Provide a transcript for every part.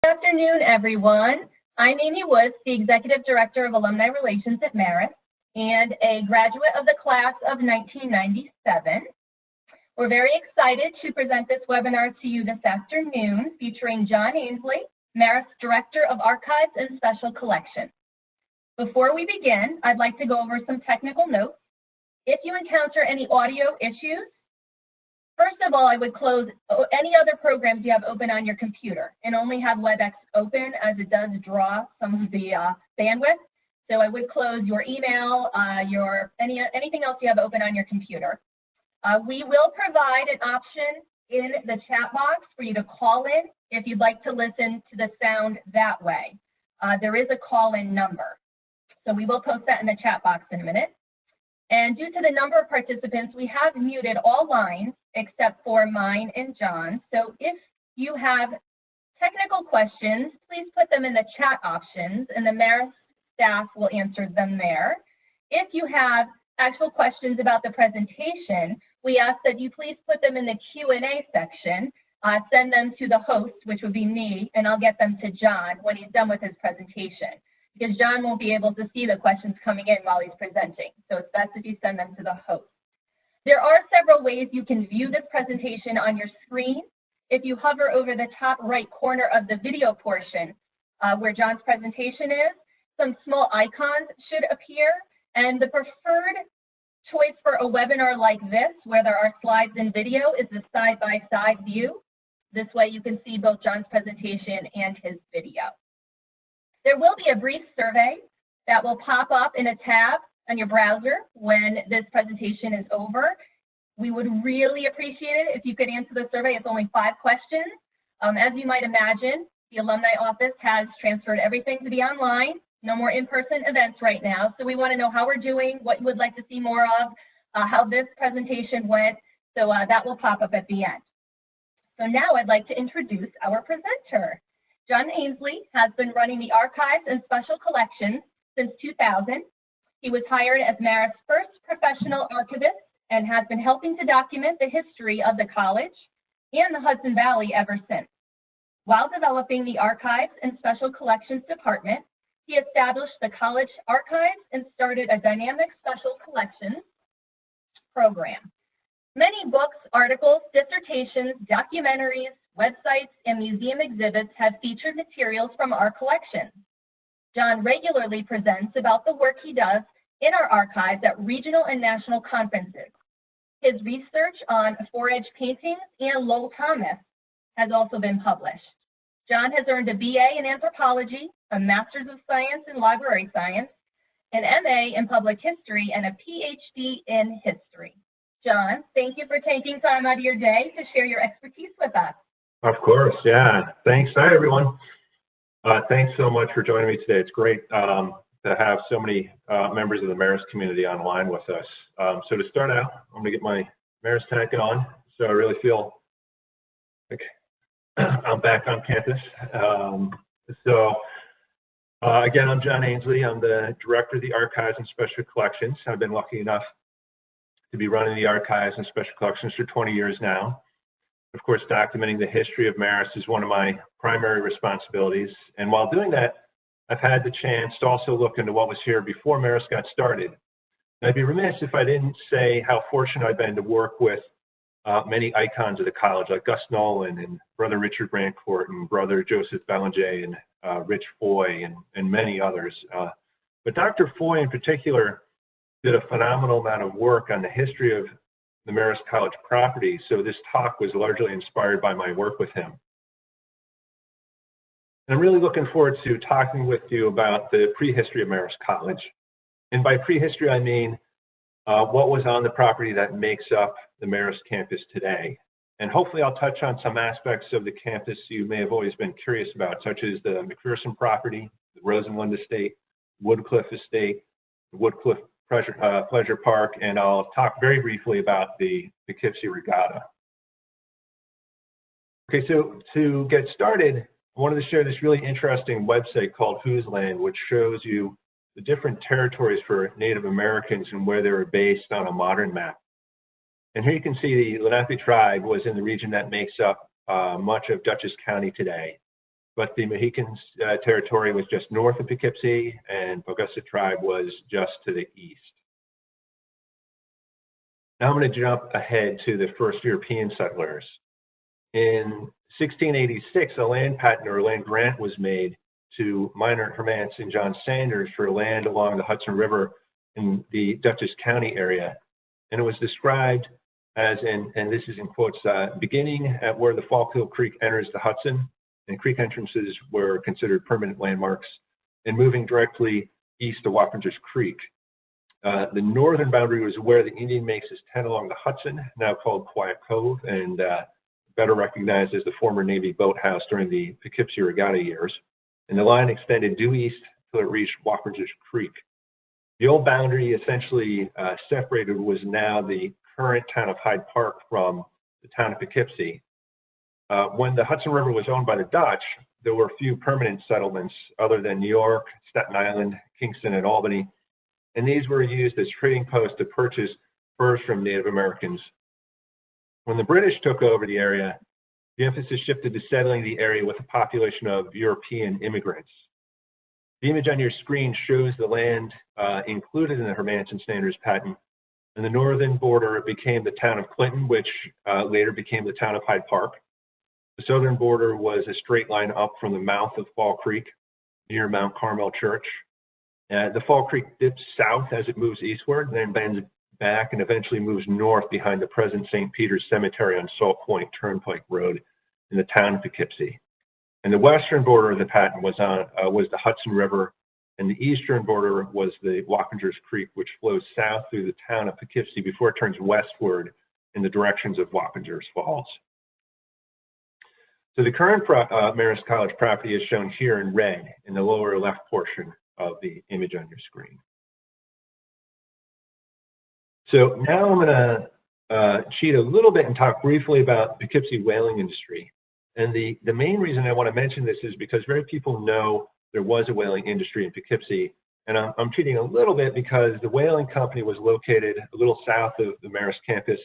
afternoon, everyone. I'm Amy Woods, the Executive Director of Alumni Relations at Marist and a graduate of the class of 1997. We're very excited to present this webinar to you this afternoon featuring John Ansley, Marist Director of Archives and Special Collections. Before we begin, I'd like to go over some technical notes. If you encounter any audio issues, first of all, I would close any other programs you have open on your computer and only have WebEx open, as it does draw some of the bandwidth. So I would close your email, anything else you have open on your computer. We will provide an option in the chat box for you to call in if you'd like to listen to the sound that way. There is a call-in number. So we will post that in the chat box in a minute. And due to the number of participants, we have muted all lines except for mine and John. So if you have technical questions, please put them in the chat options and the Marist staff will answer them there. If you have actual questions about the presentation, we ask that you please put them in the Q&A section, send them to the host, which would be me, and I'll get them to John when he's done with his presentation, because John won't be able to see the questions coming in while he's presenting. So it's best if you send them to the host. There are several ways you can view this presentation on your screen. If you hover over the top right corner of the video portion where John's presentation is, some small icons should appear, and the preferred choice for a webinar like this, where there are slides and video, is the side-by-side view. This way you can see both John's presentation and his video. There will be a brief survey that will pop up in a tab on your browser when this presentation is over. We would really appreciate it if you could answer the survey. It's only 5 questions. As you might imagine, the alumni office has transferred everything to be online. No more in-person events right now. So we want to know how we're doing, what you would like to see more of, how this presentation went. So that will pop up at the end. So now I'd like to introduce our presenter. John Ansley has been running the Archives and Special Collections since 2000. He was hired as Marist's first professional archivist and has been helping to document the history of the college and the Hudson Valley ever since. While developing the Archives and Special Collections Department, he established the college archives and started a dynamic special collections program. Many books, articles, dissertations, documentaries, websites, and museum exhibits have featured materials from our collections. John regularly presents about the work he does in our archives at regional and national conferences. His research on 4-edge paintings and Lowell Thomas has also been published. John has earned a BA in anthropology, a Master's of Science in Library Science, an MA in Public History, and a PhD in History. John, thank you for taking time out of your day to share your expertise with us. Of course, yeah. Thanks. Hi, everyone. Thanks so much for joining me today. It's great to have so many members of the Marist community online with us. So to start out, I'm going to get my Marist Connected on, so I really feel like I'm back on campus. Again, I'm John Ansley. I'm the Director of the Archives and Special Collections. I've been lucky enough to be running the Archives and Special Collections for 20 years now. Of course, documenting the history of Marist is one of my primary responsibilities. And while doing that, I've had the chance to also look into what was here before Marist got started. And I'd be remiss if I didn't say how fortunate I've been to work with many icons of the college, like Gus Nolan and Brother Richard Brancourt and Brother Joseph Belanger and Rich Foy and many others. But Dr. Foy in particular did a phenomenal amount of work on the history of the Marist College property, so this talk was largely inspired by my work with him. And I'm really looking forward to talking with you about the prehistory of Marist College. And by prehistory, I mean what was on the property that makes up the Marist campus today. And hopefully I'll touch on some aspects of the campus you may have always been curious about, such as the MacPherson Property, the Rosenlund Estate, Woodcliff Estate, the Woodcliff Pleasure Park, and I'll talk very briefly about the Poughkeepsie Regatta. Okay, so to get started, I wanted to share this really interesting website called Whose Land, which shows you the different territories for Native Americans and where they were based on a modern map. And here you can see the Lenape tribe was in the region that makes up much of Duchess County today. but the Mohicans' territory was just north of Poughkeepsie, and Poughkeepsie tribe was just to the east. Now I'm going to jump ahead to the first European settlers. In 1686, a land patent or land grant was made to Minor Hermance and John Sanders for land along the Hudson River in the Duchess County area. And it was described as, and this is in quotes, beginning at where the Fallkill Creek enters the Hudson, and creek entrances were considered permanent landmarks, and moving directly east to Wappingers Creek. The northern boundary was where the Indian makes his tent along the Hudson, now called Quiet Cove, and better recognized as the former Navy boathouse during the Poughkeepsie Regatta years. And the line extended due east till it reached Wappingers Creek. The old boundary essentially separated was now the current town of Hyde Park from the town of Poughkeepsie. When the Hudson River was owned by the Dutch, there were few permanent settlements other than New York, Staten Island, Kingston, and Albany, and these were used as trading posts to purchase furs from Native Americans. When the British took over the area, the emphasis shifted to settling the area with a population of European immigrants. The image on your screen shows the land included in the Hermance and Sanders patent, and the northern border became the town of Clinton, which later became the town of Hyde Park. The southern border was a straight line up from the mouth of Fall Creek near Mount Carmel Church. The Fall Creek dips south as it moves eastward, then bends back and eventually moves north behind the present St. Peter's Cemetery on Salt Point Turnpike Road in the town of Poughkeepsie. And the western border of the patent was the Hudson River, and the eastern border was the Wappingers Creek, which flows south through the town of Poughkeepsie before it turns westward in the directions of Wappingers Falls. So the current Marist College property is shown here in red in the lower left portion of the image on your screen. So now I'm going to cheat a little bit and talk briefly about Poughkeepsie whaling industry. And the main reason I want to mention this is because very people know there was a whaling industry in Poughkeepsie. And I'm cheating a little bit because the whaling company was located a little south of the Marist campus,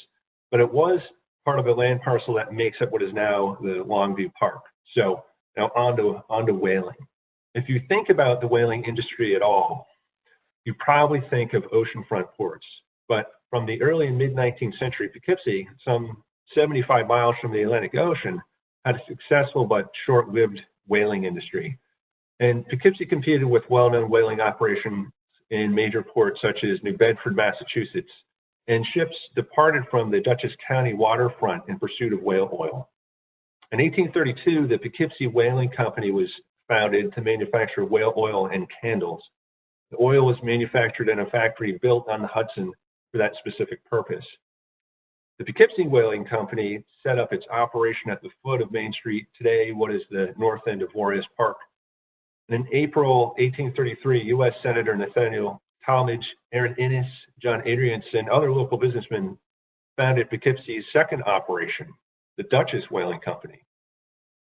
but it was part of a land parcel that makes up what is now the Longview Park. So now on to whaling. If you think about the whaling industry at all, you probably think of oceanfront ports. But from the early and mid-19th century, Poughkeepsie, some 75 miles from the Atlantic Ocean, had a successful but short-lived whaling industry. And Poughkeepsie competed with well-known whaling operations in major ports such as New Bedford, Massachusetts, and ships departed from the Duchess County waterfront in pursuit of whale oil. In 1832, the Poughkeepsie Whaling Company was founded to manufacture whale oil and candles. The oil was manufactured in a factory built on the Hudson for that specific purpose. The Poughkeepsie Whaling Company set up its operation at the foot of Main Street, today what is the north end of Warriors Park. And in April 1833, U.S. Senator Nathaniel Talmadge, Aaron Innes, John Adriance, and other local businessmen founded Poughkeepsie's second operation, the Duchess Whaling Company.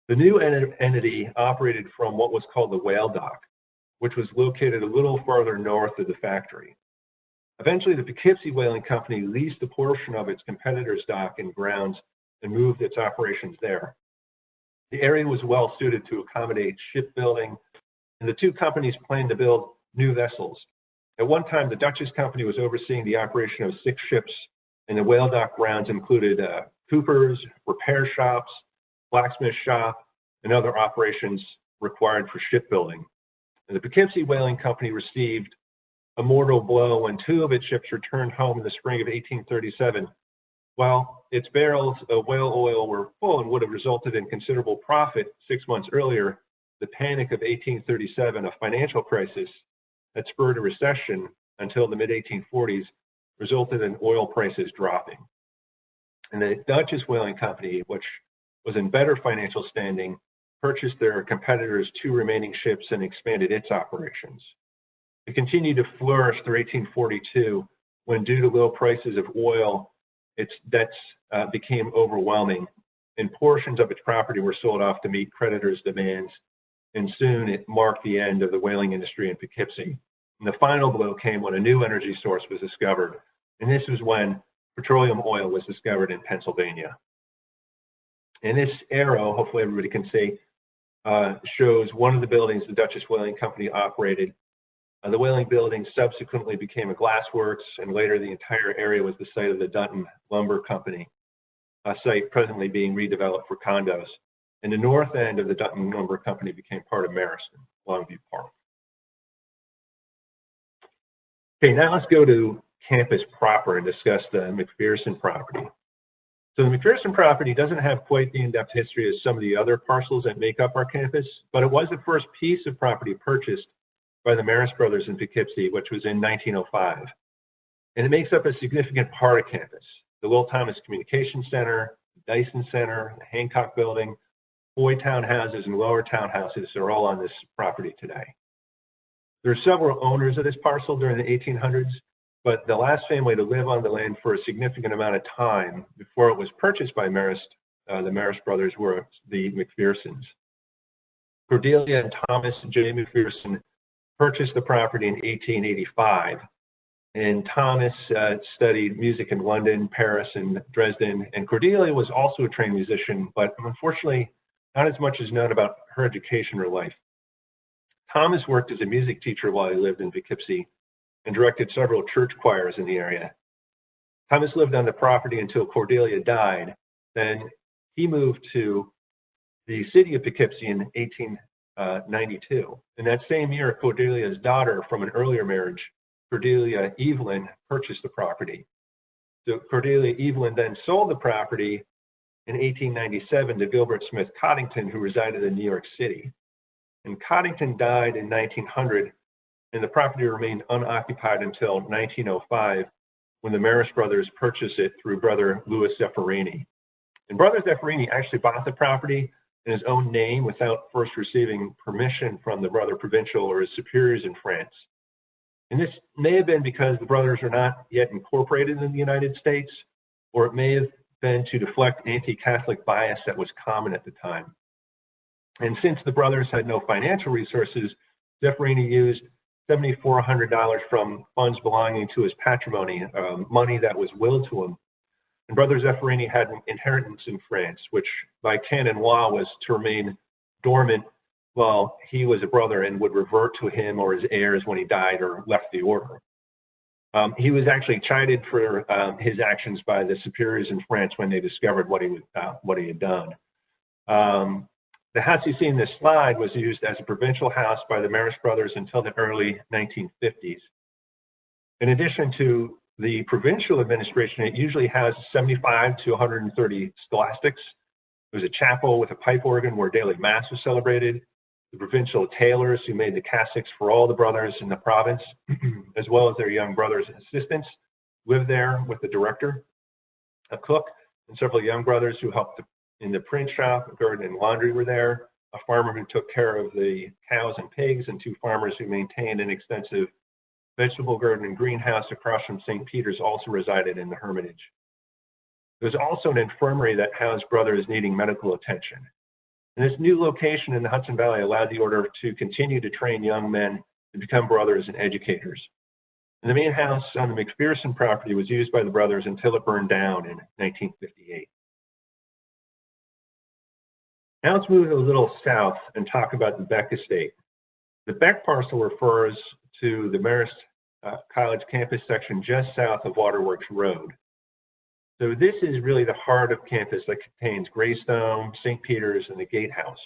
The new entity operated from what was called the Whale Dock, which was located a little further north of the factory. Eventually, the Poughkeepsie Whaling Company leased a portion of its competitor's dock and grounds and moved its operations there. The area was well suited to accommodate shipbuilding, and the two companies planned to build new vessels. At one time, the Duchess Company was overseeing the operation of 6 ships, and the whale dock grounds included coopers, repair shops, blacksmith shop, and other operations required for shipbuilding. And the Poughkeepsie Whaling Company received a mortal blow when 2 of its ships returned home in the spring of 1837. While its barrels of whale oil were full and would have resulted in considerable profit 6 months earlier, the panic of 1837, a financial crisis that spurred a recession until the mid-1840s, resulted in oil prices dropping. And the Duchess Whaling Company, which was in better financial standing, purchased their competitors' 2 remaining ships and expanded its operations. It continued to flourish through 1842, when due to low prices of oil, its debts became overwhelming, and portions of its property were sold off to meet creditors' demands, and soon it marked the end of the whaling industry in Poughkeepsie. And the final blow came when a new energy source was discovered, and this was when petroleum oil was discovered in Pennsylvania. In this arrow, hopefully everybody can see, shows one of the buildings the Duchess Whaling Company operated. The Whaling building subsequently became a glassworks, and later the entire area was the site of the Dunton Lumber Company, a site presently being redeveloped for condos. And the north end of the Dunton Lumber Company became part of Marist, Longview Park. Okay, now let's go to campus proper and discuss the MacPherson property. So the MacPherson property doesn't have quite the in-depth history as some of the other parcels that make up our campus, but it was the first piece of property purchased by the Marist brothers in Poughkeepsie, which was in 1905. And it makes up a significant part of campus. The Will Thomas Communication Center, the Dyson Center, the Hancock Building, Boy townhouses, and lower townhouses are all on this property today. There are several owners of this parcel during the 1800s, but the last family to live on the land for a significant amount of time before it was purchased by Marist, the Marist brothers, were the MacPhersons. Cordelia and Thomas J. MacPherson purchased the property in 1885, and Thomas studied music in London, Paris, and Dresden, and Cordelia was also a trained musician, but unfortunately not as much is known about her education or life. Thomas worked as a music teacher while he lived in Poughkeepsie and directed several church choirs in the area. Thomas lived on the property until Cordelia died. Then he moved to the city of Poughkeepsie in 1892. In that same year, Cordelia's daughter from an earlier marriage, Cordelia Evelyn, purchased the property. So Cordelia Evelyn then sold the property in 1897 to Gilbert Smith Coddington, who resided in New York City. And Coddington died in 1900, and the property remained unoccupied until 1905, when the Marist brothers purchased it through brother Louis Zeffironi. And brother Zeffironi actually bought the property in his own name without first receiving permission from the brother provincial or his superiors in France. And this may have been because the brothers are not yet incorporated in the United States, or it may have been to deflect anti-Catholic bias that was common at the time. And since the brothers had no financial resources, Zeffironi used $7,400 from funds belonging to his patrimony, money that was willed to him. And brother Zeffironi had an inheritance in France, which by canon law was to remain dormant while he was a brother and would revert to him or his heirs when he died or left the order. He was actually chided for his actions by the superiors in France when they discovered what he had done. The house you see in this slide was used as a provincial house by the Marist brothers until the early 1950s. In addition to the provincial administration, it usually has 75 to 130 scholastics. There's a chapel with a pipe organ where daily mass was celebrated. The provincial tailors who made the cassocks for all the brothers in the province, as well as their young brothers and assistants, lived there with the director. A cook and several young brothers who helped in the print shop, garden, and laundry were there. A farmer who took care of the cows and pigs, and two farmers who maintained an extensive vegetable garden and greenhouse across from St. Peter's also resided in the hermitage. There was also an infirmary that housed brothers needing medical attention. And this new location in the Hudson Valley allowed the order to continue to train young men to become brothers and educators. And the main house on the MacPherson property was used by the brothers until it burned down in 1958. Now let's move a little south and talk about the Beck Estate. The Beck parcel refers to the Marist College campus section just south of Waterworks Road. So this is really the heart of campus that contains Greystone, St. Peter's, and the Gatehouse.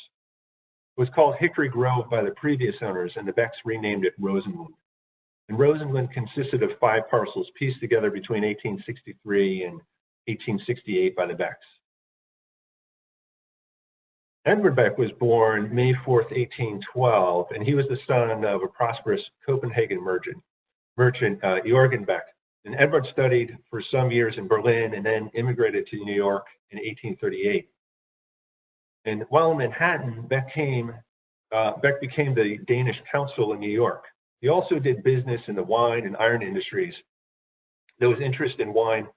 It was called Hickory Grove by the previous owners, and the Becks renamed it Rosenlund. And Rosenlund consisted of 5 parcels pieced together between 1863 and 1868 by the Becks. Edward Beck was born May 4th, 1812, and he was the son of a prosperous Copenhagen merchant Jorgen Beck. And Edward studied for some years in Berlin and then immigrated to New York in 1838. And while in Manhattan, Beck became the Danish consul in New York. He also did business in the wine and iron industries. Through his interest in wine,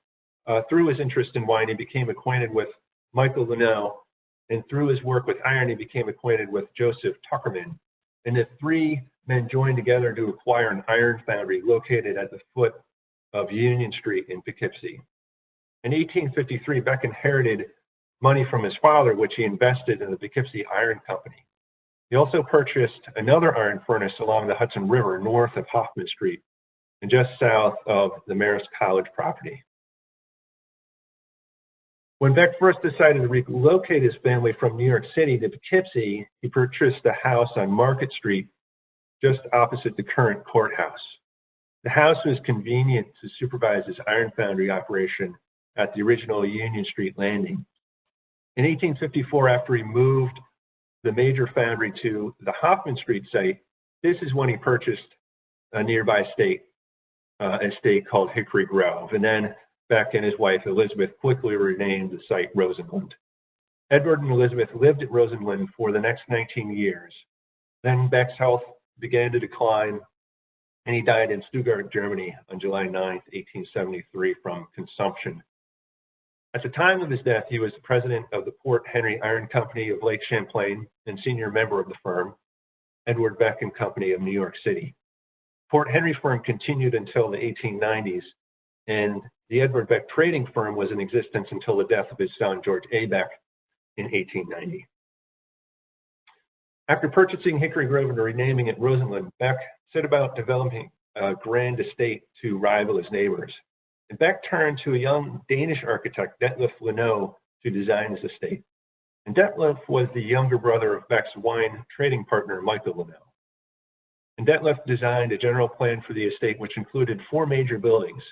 he became acquainted with Michael Linnell, and through his work with iron, he became acquainted with Joseph Tuckerman. And the 3 men joined together to acquire an iron foundry located at the foot of Union Street in Poughkeepsie. In 1853, Beck inherited money from his father, which he invested in the Poughkeepsie Iron Company. He also purchased another iron furnace along the Hudson River north of Hoffman Street and just south of the Marist College property. When Beck first decided to relocate his family from New York City to Poughkeepsie, he purchased a house on Market Street just opposite the current courthouse. The house was convenient to supervise his iron foundry operation at the original Union Street landing. In 1854, after he moved the major foundry to the Hoffman Street site, this is when he purchased a nearby estate called Hickory Grove. And then Beck and his wife Elizabeth quickly renamed the site Rosenlund. Edward and Elizabeth lived at Rosenlund for the next 19 years. Then Beck's health began to decline, and he died in Stuttgart, Germany on July 9, 1873 from consumption. At the time of his death, he was the president of the Port Henry Iron Company of Lake Champlain and senior member of the firm, Edward Beck and Company of New York City. Port Henry firm continued until the 1890s, and the Edward Beck trading firm was in existence until the death of his son, George A. Beck, in 1890. After purchasing Hickory Grove and renaming it Rosenlund, Beck set about developing a grand estate to rival his neighbors. And Beck turned to a young Danish architect, Detlev Lenow, to design his estate. And Detlev was the younger brother of Beck's wine trading partner, Michael Lenow. And Detlev designed a general plan for the estate, which included 4 major buildings.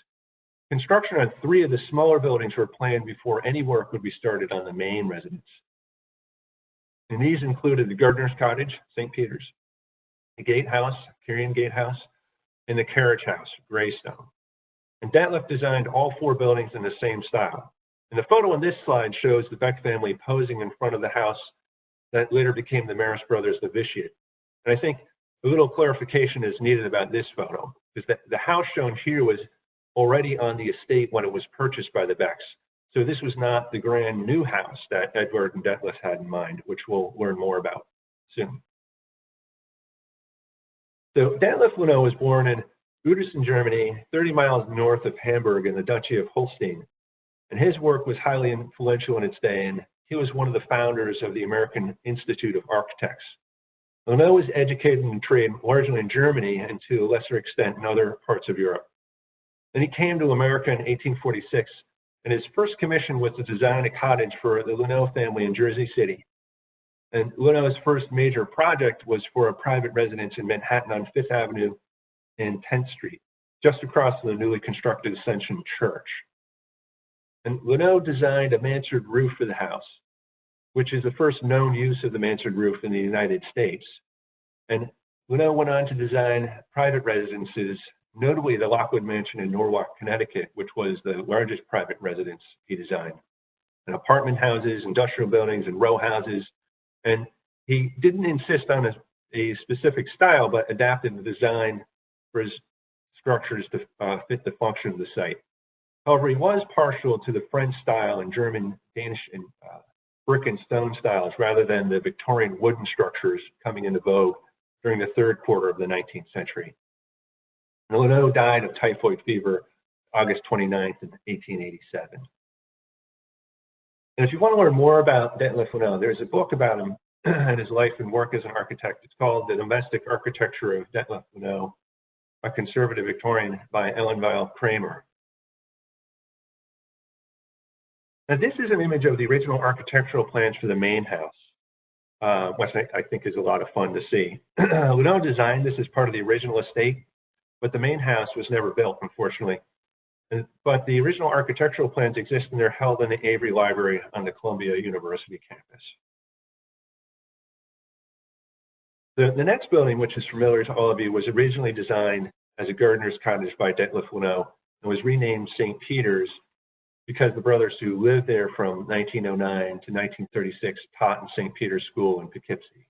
Construction on 3 of the smaller buildings were planned before any work would be started on the main residence. And these included the Gardener's Cottage, St. Peter's, the Gatehouse, Kyrian Gatehouse, and the Carriage House, Greystone. And Detlev designed all 4 buildings in the same style. And the photo on this slide shows the Beck family posing in front of the house that later became the Marist Brothers novitiate. And I think a little clarification is needed about this photo, because the house shown here was already on the estate when it was purchased by the Becks. So this was not the grand new house that Edward and Detlev had in mind, which we'll learn more about soon. So Detlev Lenow was born in Udersen, Germany, 30 miles north of Hamburg in the Duchy of Holstein. And his work was highly influential in its day, and he was one of the founders of the American Institute of Architects. Lenow was educated in trade largely in Germany and to a lesser extent in other parts of Europe. Then he came to America in 1846, and his first commission was to design a cottage for the Lenow family in Jersey City. And Lenow's first major project was for a private residence in Manhattan on 5th Avenue and 10th Street, just across from the newly constructed Ascension Church. And Lenow designed a mansard roof for the house, which is the first known use of the mansard roof in the United States. And Lenow went on to design private residences, notably the Lockwood Mansion in Norwalk, Connecticut, which was the largest private residence he designed, and apartment houses, industrial buildings, and row houses. And he didn't insist on a specific style, but adapted the design for his structures to fit the function of the site. However, he was partial to the French style and German, Danish, and brick and stone styles rather than the Victorian wooden structures coming into vogue during the 3rd quarter of the 19th century. And Lenow died of typhoid fever August 29th, 1887. And if you want to learn more about Detlev Lenow, there's a book about him and his life and work as an architect. It's called The Domestic Architecture of Detlev Lenow, a Conservative Victorian, by Ellen Weil Kramer. Now, this is an image of the original architectural plans for the main house, which I think is a lot of fun to see. Lenow designed this as part of the original estate, but the main house was never built, unfortunately. But the original architectural plans exist, and they're held in the Avery Library on the Columbia University campus. The next building, which is familiar to all of you, was originally designed as a gardener's cottage by Detlev Lenow and was renamed St. Peter's because the brothers who lived there from 1909 to 1936 taught in St. Peter's School in Poughkeepsie.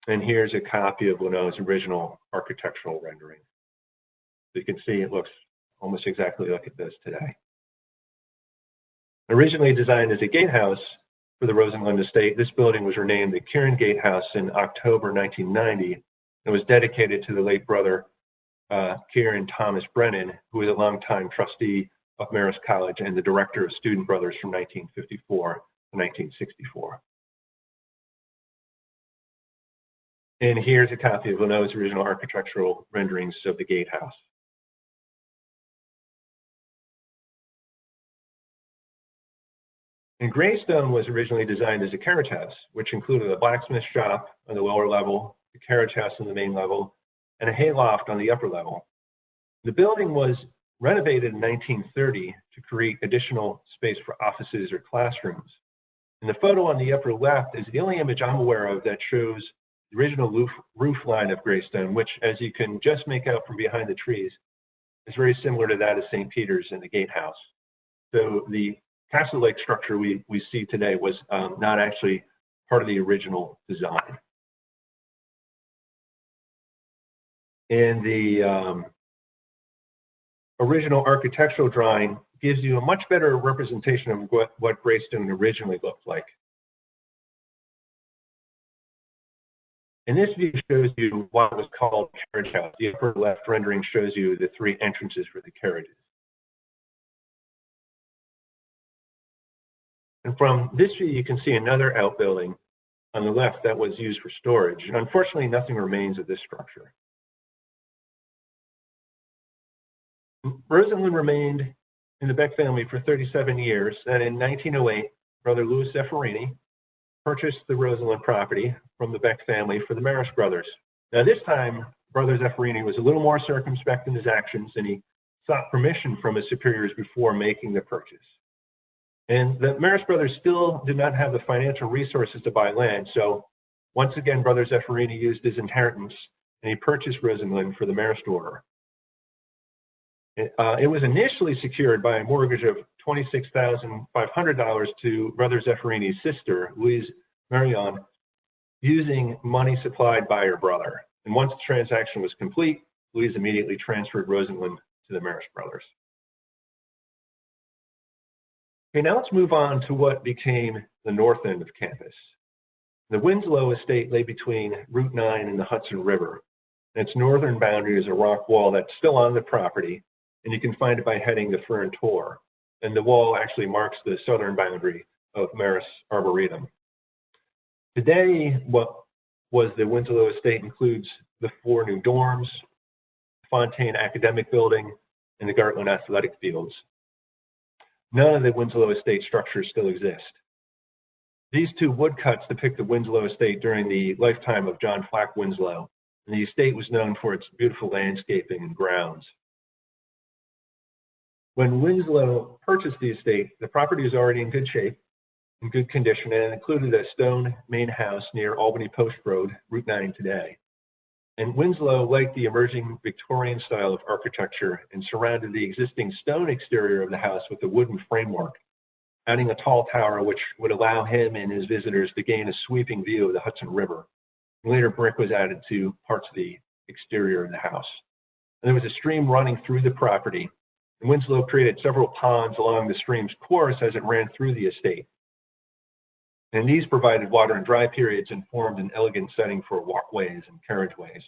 And here's a copy of Lenow's original architectural rendering. So you can see it looks almost exactly like it does today. Originally designed as a gatehouse for the Rosenlund Estate, this building was renamed the Kyrian Gatehouse in October 1990 and was dedicated to the late brother Kyrian Thomas Brennan, who was a longtime trustee of Marist College and the director of Student Brothers from 1954 to 1964. And here's a copy of Winsnow's original architectural renderings of the gatehouse. And Greystone was originally designed as a carriage house, which included a blacksmith shop on the lower level, a carriage house on the main level, and a hayloft on the upper level. The building was renovated in 1930 to create additional space for offices or classrooms. And the photo on the upper left is the only image I'm aware of that shows the original roof line of Greystone, which, as you can just make out from behind the trees, is very similar to that of St. Peter's and the gatehouse. So the castle-like structure we see today was not actually part of the original design. And the original architectural drawing gives you a much better representation of what Greystone originally looked like. And this view shows you why it was called carriage house. The upper left rendering shows you the three entrances for the carriages. And from this view, you can see another outbuilding on the left that was used for storage. And unfortunately, nothing remains of this structure. Rosenlund remained in the Beck family for 37 years, and in 1908, Brother Louis Zeffironi purchased the Rosenlund property from the Beck family for the Marist brothers. Now, this time, Brother Zeffironi was a little more circumspect in his actions, and he sought permission from his superiors before making the purchase. And the Marist brothers still did not have the financial resources to buy land, so once again, Brother Zeffironi used his inheritance, and he purchased Rosenlund for the Marist order. It was initially secured by a mortgage of $26,500 to Brother Zeffironi's sister, Louise Marion, using money supplied by her brother. And once the transaction was complete, Louise immediately transferred Rosenlund to the Marist brothers. Okay, now let's move on to what became the north end of campus. The Winslow Estate lay between Route 9 and the Hudson River. And its northern boundary is a rock wall that's still on the property, and you can find it by heading to Fern Tor. And the wall actually marks the southern boundary of Marist Arboretum. Today, what was the Winslow Estate includes the 4 new dorms, Fontaine Academic Building, and the Gartland Athletic Fields. None of the Winslow Estate structures still exist. These 2 woodcuts depict the Winslow Estate during the lifetime of John Flack Winslow, and the estate was known for its beautiful landscaping and grounds. When Winslow purchased the estate, the property was already in good shape, in good condition, and it included a stone main house near Albany Post Road, Route 9 today. And Winslow liked the emerging Victorian style of architecture and surrounded the existing stone exterior of the house with a wooden framework, adding a tall tower which would allow him and his visitors to gain a sweeping view of the Hudson River. And later, brick was added to parts of the exterior of the house. And there was a stream running through the property. And Winslow created several ponds along the stream's course as it ran through the estate. And these provided water in dry periods and formed an elegant setting for walkways and carriageways.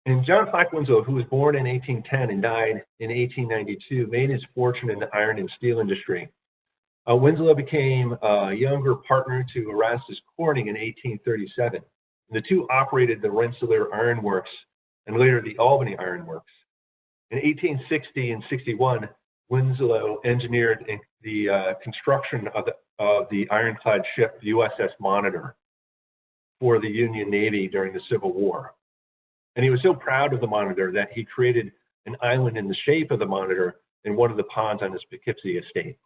And John Flack Winslow, who was born in 1810 and died in 1892, made his fortune in the iron and steel industry. Winslow became a younger partner to Erastus Corning in 1837. And the two operated the Rensselaer Iron Works and later the Albany Iron Works. In 1860 and 61, Winslow engineered the construction of the ironclad ship USS Monitor for the Union Navy during the Civil War. And he was so proud of the Monitor that he created an island in the shape of the Monitor in one of the ponds on his Poughkeepsie estate.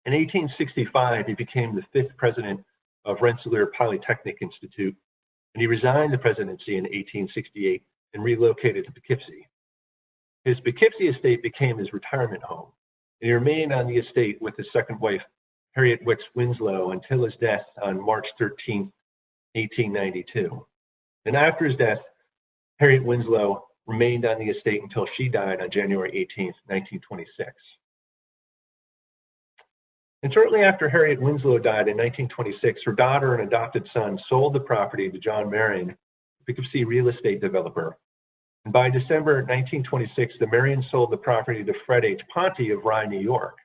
In 1865, he became the 5th president of Rensselaer Polytechnic Institute, and he resigned the presidency in 1868 and relocated to Poughkeepsie. His Poughkeepsie estate became his retirement home, and he remained on the estate with his second wife, Harriet Wicks Winslow, until his death on March 13, 1892. And after his death, Harriet Winslow remained on the estate until she died on January 18, 1926. And shortly after Harriet Winslow died in 1926, her daughter and adopted son sold the property to John Marion, a Poughkeepsie real estate developer. And by December 1926, the Marions sold the property to Fred H. Ponte of Rye, New York.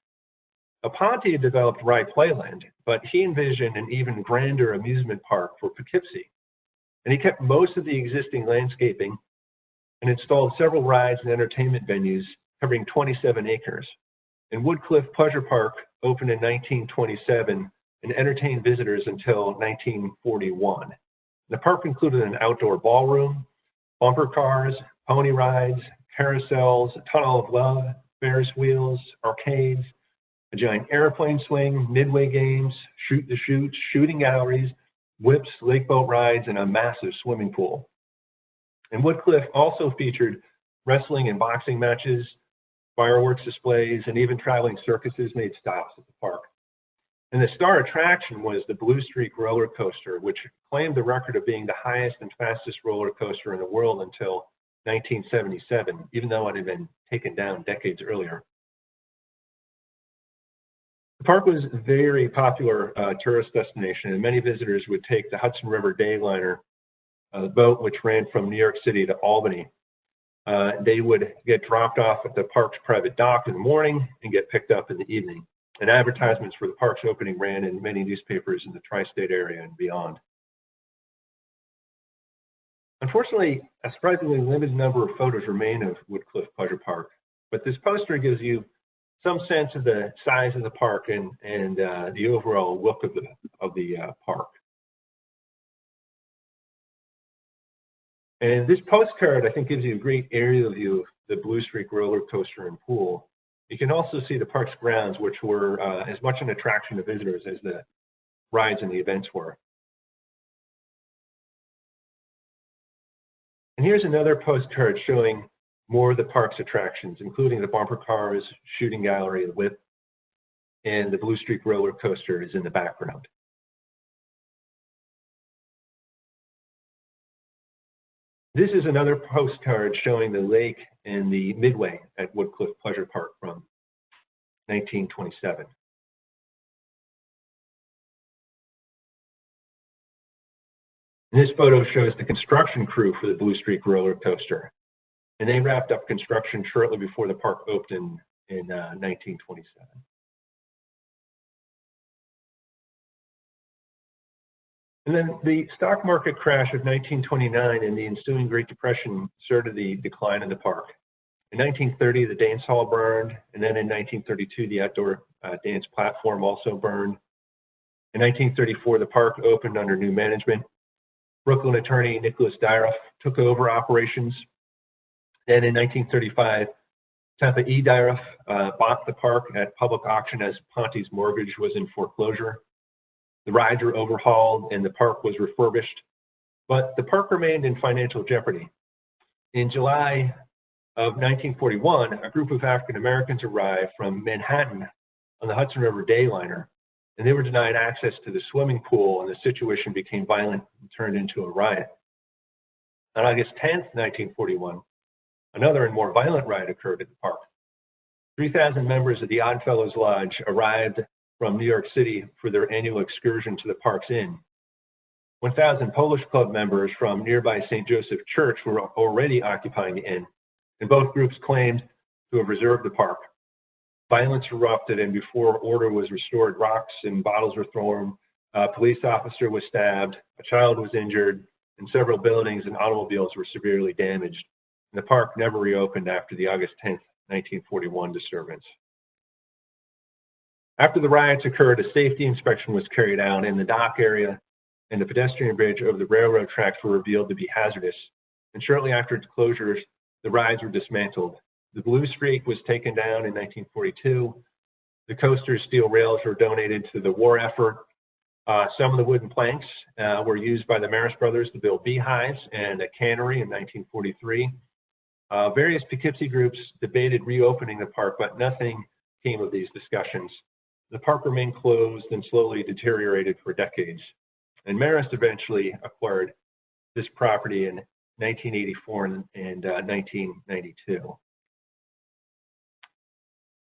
Ponte had developed Rye Playland, but he envisioned an even grander amusement park for Poughkeepsie. And he kept most of the existing landscaping and installed several rides and entertainment venues covering 27 acres. And Woodcliff Pleasure Park opened in 1927 and entertained visitors until 1941. The park included an outdoor ballroom, bumper cars, pony rides, carousels, a tunnel of love, Ferris wheels, arcades, a giant airplane swing, midway games, shoot the chutes, shooting galleries, whips, lake boat rides, and a massive swimming pool. And Woodcliff also featured wrestling and boxing matches, fireworks displays, and even traveling circuses made stops at the park. And the star attraction was the Blue Streak roller coaster, which claimed the record of being the highest and fastest roller coaster in the world until 1977, even though it had been taken down decades earlier. The park was a very popular tourist destination, and many visitors would take the Hudson River Dayliner, the boat which ran from New York City to Albany. They would get dropped off at the park's private dock in the morning and get picked up in the evening. And advertisements for the park's opening ran in many newspapers in the tri-state area and beyond. Unfortunately, a surprisingly limited number of photos remain of Woodcliff Pleasure Park, but this poster gives you some sense of the size of the park and the overall look of the park. And this postcard, I think, gives you a great aerial view of the Blue Streak roller coaster and pool. You can also see the park's grounds, which were as much an attraction to visitors as the rides and the events were. And here's another postcard showing more of the park's attractions, including the bumper cars, shooting gallery, the whip, and the Blue Streak roller coaster is in the background. This is another postcard showing the lake and the midway at Woodcliff Pleasure Park from 1927. And this photo shows the construction crew for the Blue Streak roller coaster. And they wrapped up construction shortly before the park opened in 1927. And then the stock market crash of 1929 and the ensuing Great Depression started the decline of the park. In 1930, the dance hall burned, and then in 1932, the outdoor dance platform also burned. In 1934, the park opened under new management. Brooklyn attorney Nicholas Dyroff took over operations. Then in 1935, Tampa E. Dyroff bought the park at public auction as Ponte's mortgage was in foreclosure. The rides were overhauled and the park was refurbished, but the park remained in financial jeopardy. In July of 1941, a group of African Americans arrived from Manhattan on the Hudson River Dayliner, and they were denied access to the swimming pool, and the situation became violent and turned into a riot. On August 10th, 1941, another and more violent riot occurred at the park. 3,000 members of the Oddfellows Lodge arrived from New York City for their annual excursion to the park's inn. 1,000 Polish Club members from nearby St. Joseph Church were already occupying the inn, and both groups claimed to have reserved the park. Violence erupted, and before order was restored, rocks and bottles were thrown, a police officer was stabbed, a child was injured, and several buildings and automobiles were severely damaged. And the park never reopened after the August 10th, 1941 disturbance. After the riots occurred, a safety inspection was carried out, and the dock area and the pedestrian bridge over the railroad tracks were revealed to be hazardous. And shortly after its closures, the rides were dismantled. The Blue Streak was taken down in 1942. The coaster's steel rails were donated to the war effort. Some of the wooden planks were used by the Marist brothers to build beehives and a cannery in 1943. Various Poughkeepsie groups debated reopening the park, but nothing came of these discussions. The park remained closed and slowly deteriorated for decades. And Marist eventually acquired this property in 1984 and 1992.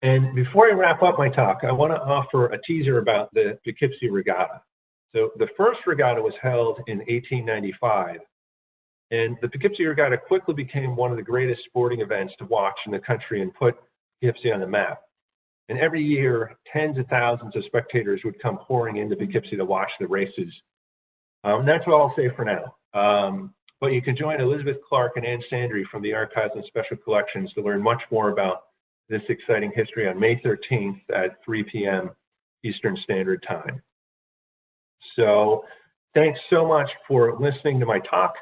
And before I wrap up my talk, I want to offer a teaser about the Poughkeepsie Regatta. So the first regatta was held in 1895, and the Poughkeepsie Regatta quickly became one of the greatest sporting events to watch in the country and put Poughkeepsie on the map. And every year, tens of thousands of spectators would come pouring into Poughkeepsie to watch the races. That's all I'll say for now. But you can join Elizabeth Clark and Ann Sandry from the Archives and Special Collections to learn much more about this exciting history on May 13th at 3 p.m. Eastern Standard Time. So thanks so much for listening to my talk.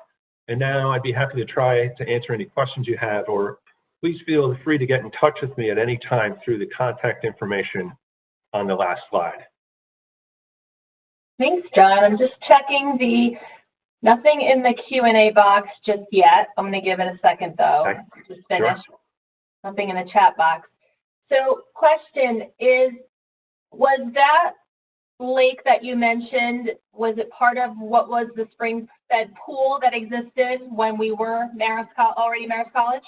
And now I'd be happy to try to answer any questions you have, or please feel free to get in touch with me at any time through the contact information on the last slide. Thanks, John. I'm just checking nothing in the Q&A box just yet. I'm going to give it a second, though. Okay. Just finish. Sure. Nothing in the chat box. So question is, was that lake that you mentioned, was it part of what was the spring-fed pool that existed when we were already Marist College?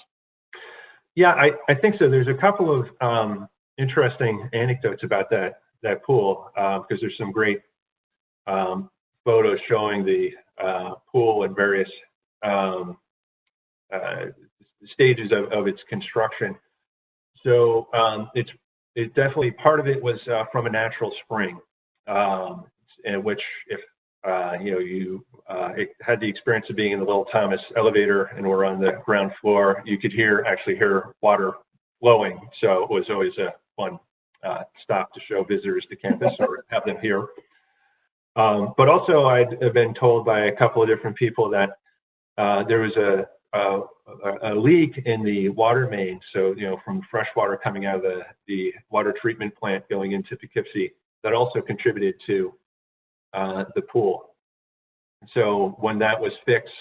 Yeah, I think so. There's a couple of interesting anecdotes about that pool, because there's some great photos showing the pool and various stages of its construction. So it definitely, part of it was from a natural spring, in which if it had the experience of being in the Little Thomas elevator and we're on the ground floor, you could actually hear water flowing. So it was always a fun stop to show visitors to campus or have them here. But also I'd been told by a couple of different people that there was a leak in the water main. So, from fresh water coming out of the water treatment plant going into Poughkeepsie, that also contributed to the pool. So when that was fixed,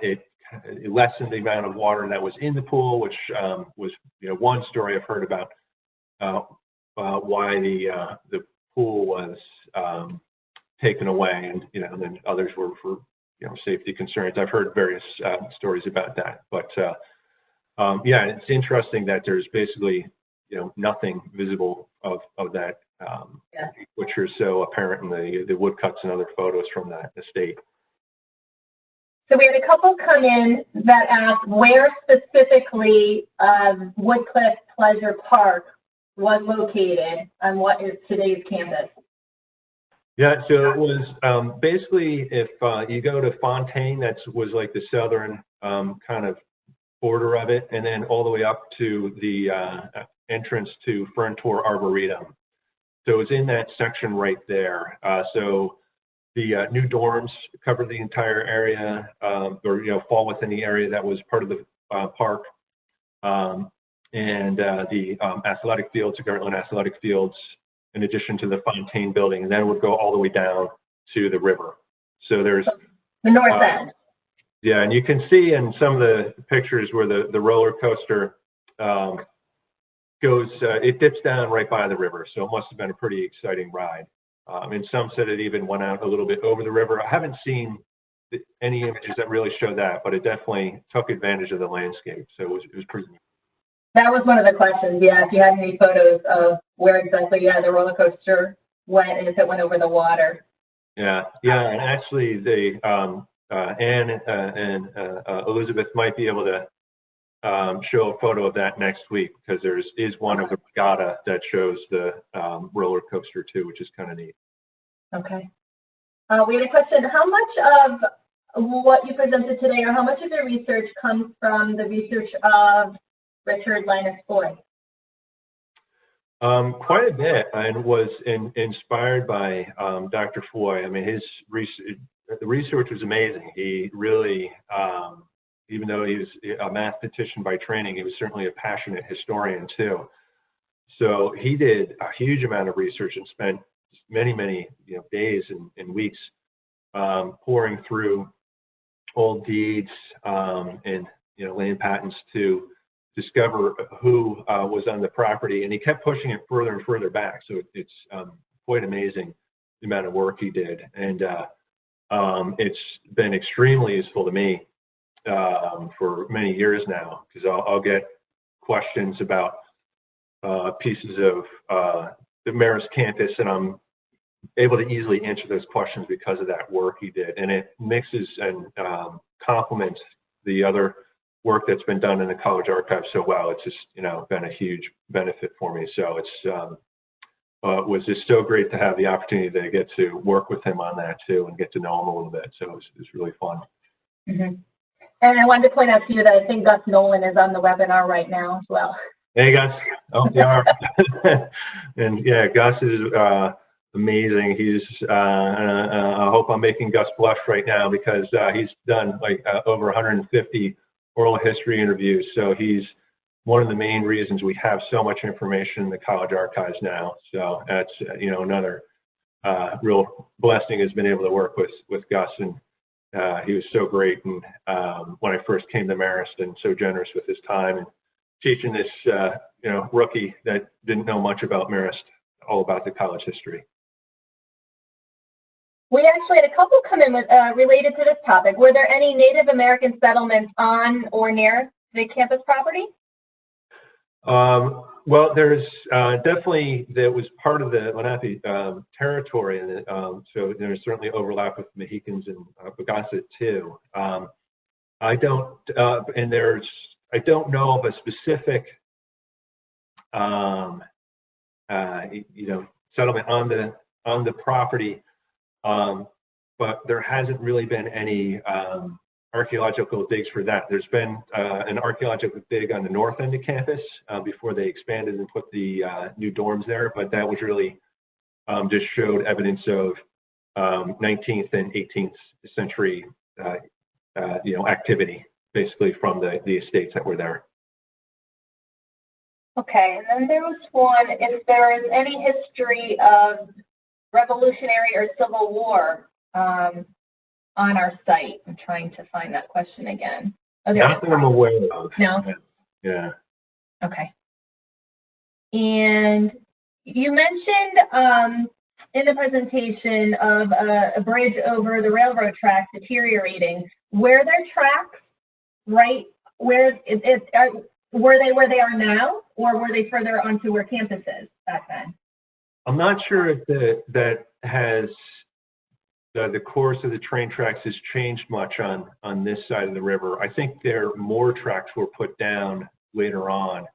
it lessened the amount of water that was in the pool, which was one story I've heard about why the pool was taken away, and then others were for safety concerns. I've heard various stories about that, but yeah, it's interesting that there's basically nothing visible of that, which are so apparent in the woodcuts and other photos from that estate. So we had a couple come in that asked where specifically Woodcliff Pleasure Park was located and what is today's campus. Yeah, so it was basically, if you go to Fontaine, that was like the southern kind of border of it, and then all the way up to the entrance to Ferntor Arboretum. So it was in that section right there. So the new dorms covered the entire area, or fall within the area that was part of the park, and the athletic fields, the Gartland Athletic Fields, in addition to the Fontaine building, and then it would go all the way down to the river. So there's the north end. Yeah, and you can see in some of the pictures where the roller coaster goes, it dips down right by the river. So it must have been a pretty exciting ride. And some said it even went out a little bit over the river. I haven't seen any images that really show that, but it definitely took advantage of the landscape. So it was pretty neat. That was one of the questions, yeah, if you had any photos of where exactly, the roller coaster went and if it went over the water. Yeah, and actually Anne and Elizabeth might be able to show a photo of that next week, because there is one of the regatta that shows the roller coaster too, which is kind of neat. Okay. We had a question, how much of what you presented today, or how much of your research comes from the research of Richard Linus Foy? Quite a bit, and was inspired by Dr. Foy. I mean, the research was amazing. He really, even though he was a mathematician by training, he was certainly a passionate historian too. So he did a huge amount of research and spent many days and weeks pouring through old deeds and land patents to discover who was on the property, and he kept pushing it further and further back. So it's quite amazing the amount of work he did, and it's been extremely useful to me for many years now, because I'll get questions about pieces of the Marist campus, and I'm able to easily answer those questions because of that work he did, and it mixes and complements the other work that's been done in the college archive so well. It's just, you know, been a huge benefit for me. So it's was just so great to have the opportunity to get to work with him on that too and get to know him a little bit. So it was really fun. Mm-hmm. And I wanted to point out to you that I think Gus Nolan is on the webinar right now as well. Hey, Gus. Oh, you are. And yeah, Gus is amazing. He's, I hope I'm making Gus blush right now because he's done like over 150 oral history interviews. So he's one of the main reasons we have so much information in the college archives now. So that's, you know, another real blessing has been able to work with Gus. And he was so great. And when I first came to Marist, and so generous with his time and teaching this, you know, rookie that didn't know much about Marist, all about the college history. We actually had a couple come in with, related to this topic. Were there any Native American settlements on or near the campus property? Well, there's definitely, that was part of the Lenape territory, and so there's certainly overlap with Mohicans and Pagasa too. I don't know of a specific, you know, settlement on the property, but there hasn't really been any archaeological digs for that. There's been an archaeological dig on the north end of campus before they expanded and put the new dorms there, but that was really just showed evidence of 19th and 18th century, you know, activity, basically from the estates that were there. Okay, and then there was one, if there is any history of Revolutionary or Civil War on our site. I'm trying to find that question again. Oh, not that I'm aware of. No? Yeah. Okay. And you mentioned in the presentation of a bridge over the railroad tracks deteriorating. Were there tracks right where were they where they are now, or were they further onto where campus is back then? I'm not sure if that has the course of the train tracks has changed much on this side of the river. I think more tracks were put down later on,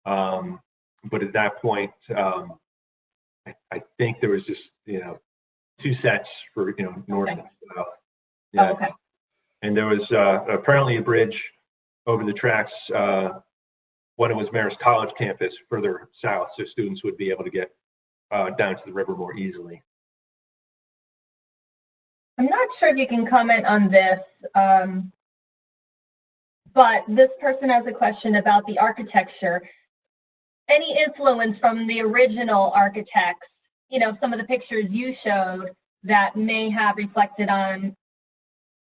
but at that point, I think there was just, you know, two sets for, you know, north and south. Yeah. Oh, okay. And there was apparently a bridge over the tracks when it was Marist College campus further south, so students would be able to get down to the river more easily. I'm not sure if you can comment on this, but this person has a question about the architecture. Any influence from the original architects, you know, some of the pictures you showed that may have reflected on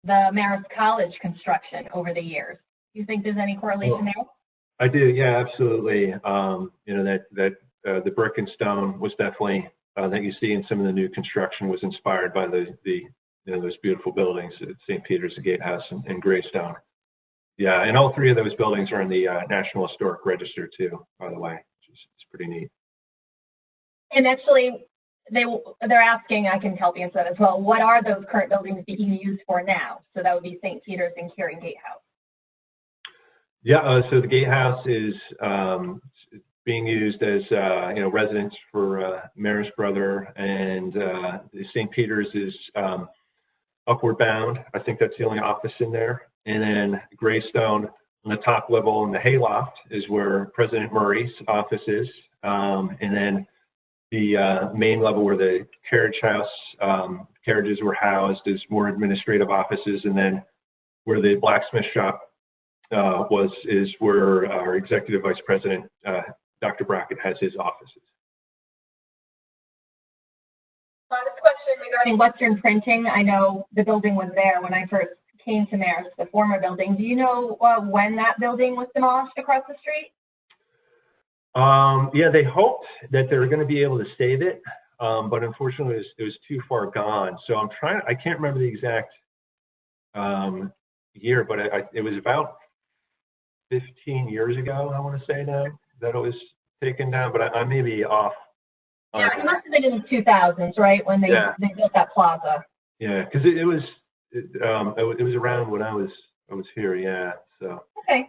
the Marist College construction over the years? Do you think there's any correlation there? I do, yeah, absolutely. You know, that the brick and stone was definitely, that you see in some of the new construction was inspired by the you know, those beautiful buildings at St. Peter's, the Gatehouse, and Greystone. Yeah, and all three of those buildings are in the National Historic Register too, by the way, which is pretty neat. And actually, they're asking, I can help answer that as well, what are those current buildings being used for now? So that would be St. Peter's and Curing Gatehouse. Yeah, so the Gatehouse is being used as you know, residence for Marist Brother, and St. Peter's is upward bound. I think that's the only office in there. And then Greystone on the top level in the hayloft is where President Murray's office is. And then the main level where the carriage house, carriages were housed is more administrative offices. And then where the blacksmith shop is where our executive vice president, Dr. Brackett, has his offices. This question regarding Western Printing. I know the building was there when I first came to Marist, the former building. Do you know when that building was demolished across the street? Yeah, they hoped that they were going to be able to save it, but unfortunately it was too far gone. So I can't remember the exact year, but it was about 15 years ago, I want to say now, that it was taken down, but I may be off. Yeah, it must have been in the 2000s, right, when they built that plaza. Yeah, because it was around when I was here, yeah. So. Okay.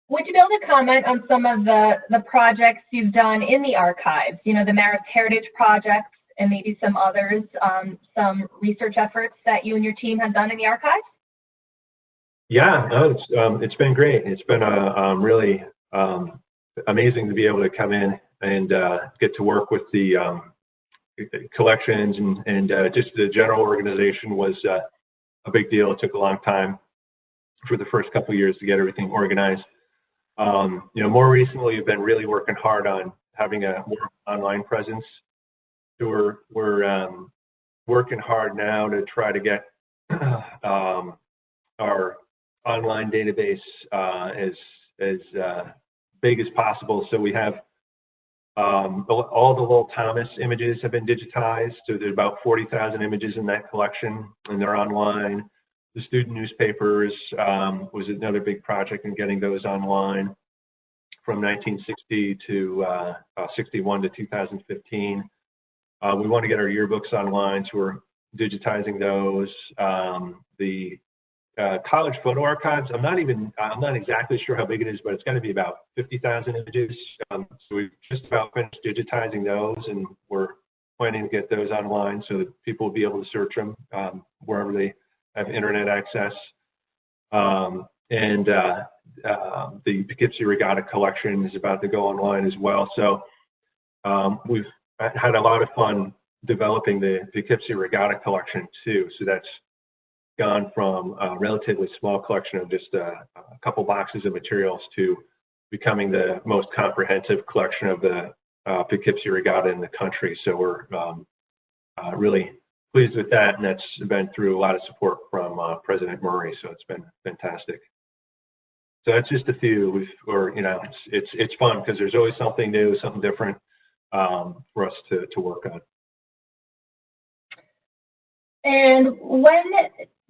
Would you be able to comment on some of the projects you've done in the archives? You know, the Marist Heritage projects and maybe some others, some research efforts that you and your team have done in the archives? Yeah, no, it's been great. It's been really amazing to be able to come in and get to work with the collections and just the general organization was a big deal. It took a long time for the first couple of years to get everything organized. You know, more recently, we've been really working hard on having a more online presence. So we're working hard now to try to get our online database as big as possible. So we have all the Lowell Thomas images have been digitized. So there's about 40,000 images in that collection, and they're online. The student newspapers was another big project in getting those online from 1960 to 61 to 2015. We want to get our yearbooks online, so we're digitizing those. The college photo archives, I'm not exactly sure how big it is, but it's going to be about 50,000 images. So we've just about finished digitizing those, and we're planning to get those online so that people will be able to search them wherever they have internet access. The Poughkeepsie Regatta collection is about to go online as well. So we've had a lot of fun developing the Poughkeepsie Regatta collection too. So that's gone from a relatively small collection of just a couple boxes of materials to becoming the most comprehensive collection of the Poughkeepsie Regatta in the country. So we're really pleased with that, and that's been through a lot of support from President Murray. So it's been fantastic. So that's just a few. You know, it's fun because there's always something new, something different for us to work on. And when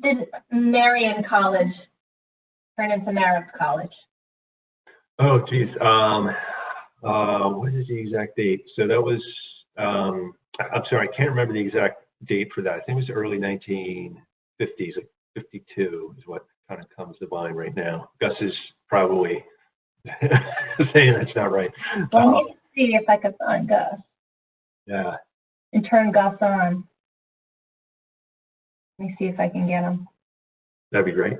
did Marion College turn into Marist College? Oh, geez. What is the exact date? So that was, I'm sorry, I can't remember the exact date for that. I think it was the early 1950s, like 52 is what kind of comes to mind right now. Gus is probably saying that's not right. Let me see if I could find Gus. Yeah. And turn Gus on. Let me see if I can get him. That'd be great.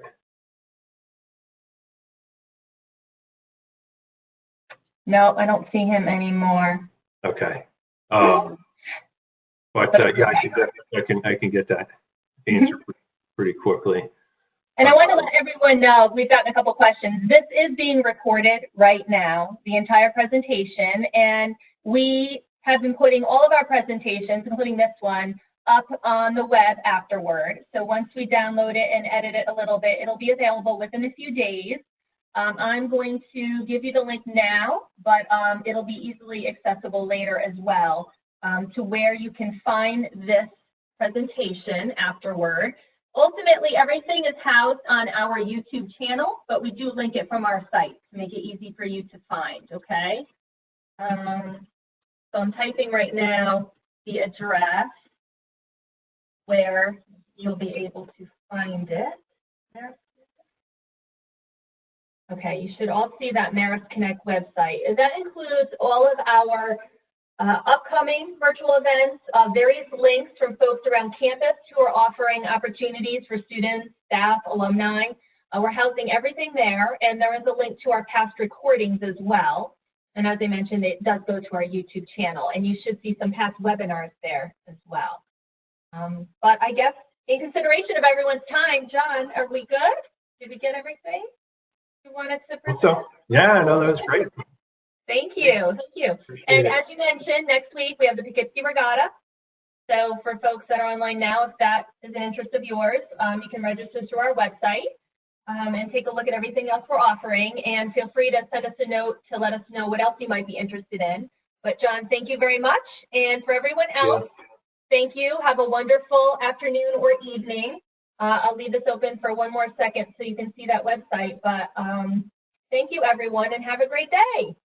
No, I don't see him anymore. Okay. But yeah, I can get that answer pretty quickly. And I want to let everyone know, we've gotten a couple questions. This is being recorded right now, the entire presentation, and we have been putting all of our presentations, including this one, up on the web afterward. So once we download it and edit it a little bit, it'll be available within a few days. I'm going to give you the link now, but it'll be easily accessible later as well to where you can find this presentation afterward. Ultimately, everything is housed on our YouTube channel, but we do link it from our site to make it easy for you to find, okay? So I'm typing right now the address where you'll be able to find it. Okay, you should all see that Marist Connect website. That includes all of our upcoming virtual events, various links from folks around campus who are offering opportunities for students, staff, alumni. We're housing everything there, and there is a link to our past recordings as well. And as I mentioned, it does go to our YouTube channel, and you should see some past webinars there as well. But I guess in consideration of everyone's time, John, are we good? Did we get everything you wanted to present? So, yeah, no, that was great. Thank you. Thank you. And as you mentioned, next week we have the Poughkeepsie Regatta. So for folks that are online now, if that is an interest of yours, you can register through our website and take a look at everything else we're offering. And feel free to send us a note to let us know what else you might be interested in. But John, thank you very much. And for everyone else, thank you. Have a wonderful afternoon or evening. I'll leave this open for one more second so you can see that website. But thank you, everyone, and have a great day.